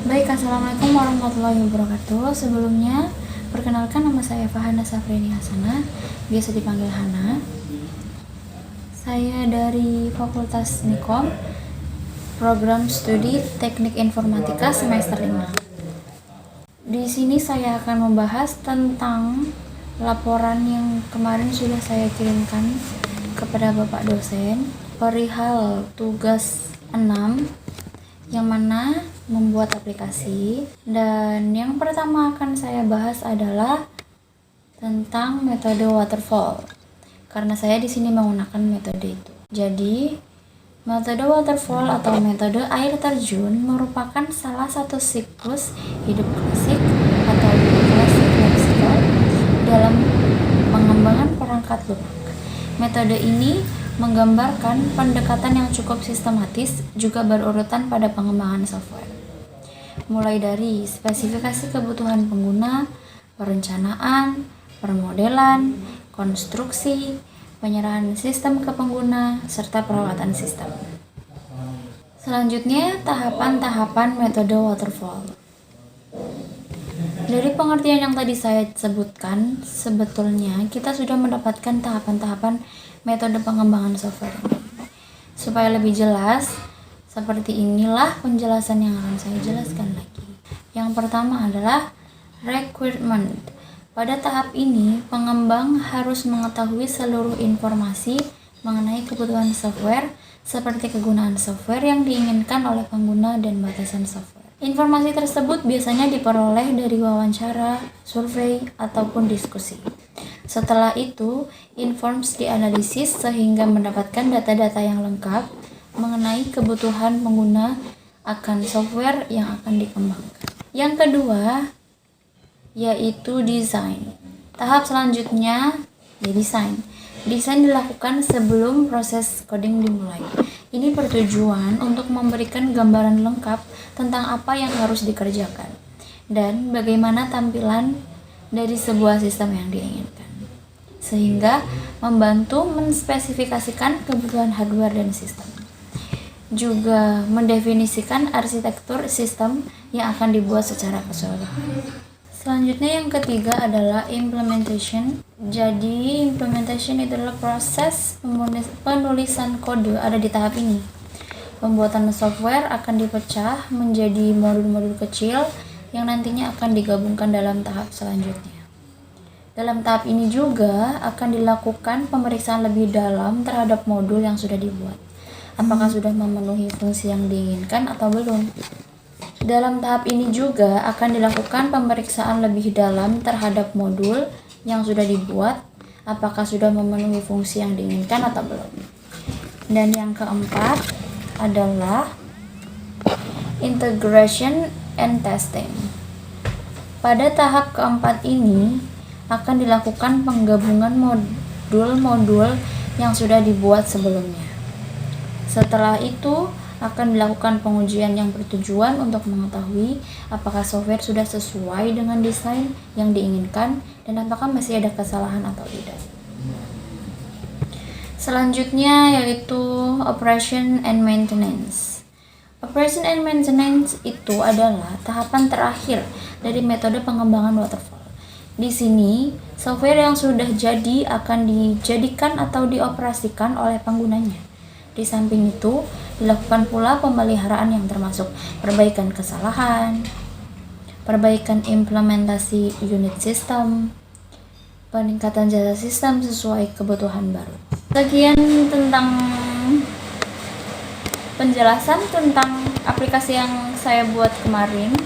Baik, Assalamualaikum warahmatullahi wabarakatuh. Sebelumnya, perkenalkan nama saya Fahana Safrini Hasanah, biasa dipanggil Hana. Saya dari Fakultas Nikom, Program Studi Teknik Informatika semester 5. Di sini saya akan membahas tentang laporan yang kemarin sudah saya kirimkan kepada Bapak dosen perihal tugas 6 yang mana membuat aplikasi. Dan yang pertama akan saya bahas adalah tentang metode waterfall, karena saya di sini menggunakan metode itu. Jadi metode waterfall atau metode air terjun merupakan salah satu siklus hidup klasik atau klasik life cycle dalam pengembangan perangkat lunak. Metode ini menggambarkan pendekatan yang cukup sistematis juga berurutan pada pengembangan software, mulai dari spesifikasi kebutuhan pengguna, perencanaan, permodelan, konstruksi, penyerahan sistem ke pengguna, serta perawatan sistem. Selanjutnya, tahapan-tahapan metode waterfall. Dari pengertian yang tadi saya sebutkan, sebetulnya kita sudah mendapatkan tahapan-tahapan metode pengembangan software. Supaya lebih jelas, seperti inilah penjelasan yang akan saya jelaskan lagi. Yang pertama adalah requirement. Pada tahap ini, pengembang harus mengetahui seluruh informasi mengenai kebutuhan software, seperti kegunaan software yang diinginkan oleh pengguna dan batasan software. Informasi tersebut biasanya diperoleh dari wawancara, survei, ataupun diskusi. Setelah itu, informs dianalisis sehingga mendapatkan data-data yang lengkap mengenai kebutuhan pengguna akan software yang akan dikembangkan. Yang kedua, yaitu desain. Tahap selanjutnya ya desain. Desain dilakukan sebelum proses coding dimulai. Ini bertujuan untuk memberikan gambaran lengkap tentang apa yang harus dikerjakan dan bagaimana tampilan dari sebuah sistem yang diinginkan, sehingga membantu menspesifikasikan kebutuhan hardware dan sistem. Juga mendefinisikan arsitektur sistem yang akan dibuat secara keseluruhan. Selanjutnya yang ketiga adalah implementation. Jadi implementation adalah proses penulisan kode ada di tahap ini. Pembuatan software akan dipecah menjadi modul-modul kecil yang nantinya akan digabungkan dalam tahap selanjutnya. Dalam tahap ini juga akan dilakukan pemeriksaan lebih dalam terhadap modul yang sudah dibuat. Apakah sudah memenuhi fungsi yang diinginkan atau belum? Dalam tahap ini juga akan dilakukan pemeriksaan lebih dalam terhadap modul yang sudah dibuat, apakah sudah memenuhi fungsi yang diinginkan atau belum. Dan yang keempat adalah integration and testing. Pada tahap keempat ini akan dilakukan penggabungan modul-modul yang sudah dibuat sebelumnya. Setelah itu akan dilakukan pengujian yang bertujuan untuk mengetahui apakah software sudah sesuai dengan desain yang diinginkan dan apakah masih ada kesalahan atau tidak. Selanjutnya yaitu operation and maintenance. Operation and maintenance itu adalah tahapan terakhir dari metode pengembangan waterfall. Di sini, software yang sudah jadi akan dijadikan atau dioperasikan oleh penggunanya. Di samping itu, dilakukan pula pemeliharaan yang termasuk perbaikan kesalahan, perbaikan implementasi unit sistem, peningkatan jasa sistem sesuai kebutuhan baru. Sekian tentang penjelasan tentang aplikasi yang saya buat kemarin.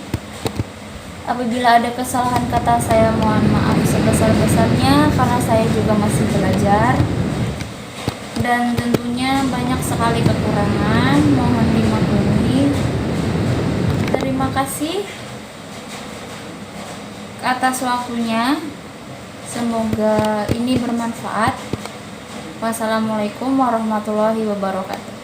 Apabila ada kesalahan kata, saya mohon maaf sebesar-besarnya karena saya juga masih belajar. Dan tentunya banyak sekali kekurangan, mohon dimaklumi. Terima kasih atas waktunya, semoga ini bermanfaat. Wassalamualaikum warahmatullahi wabarakatuh.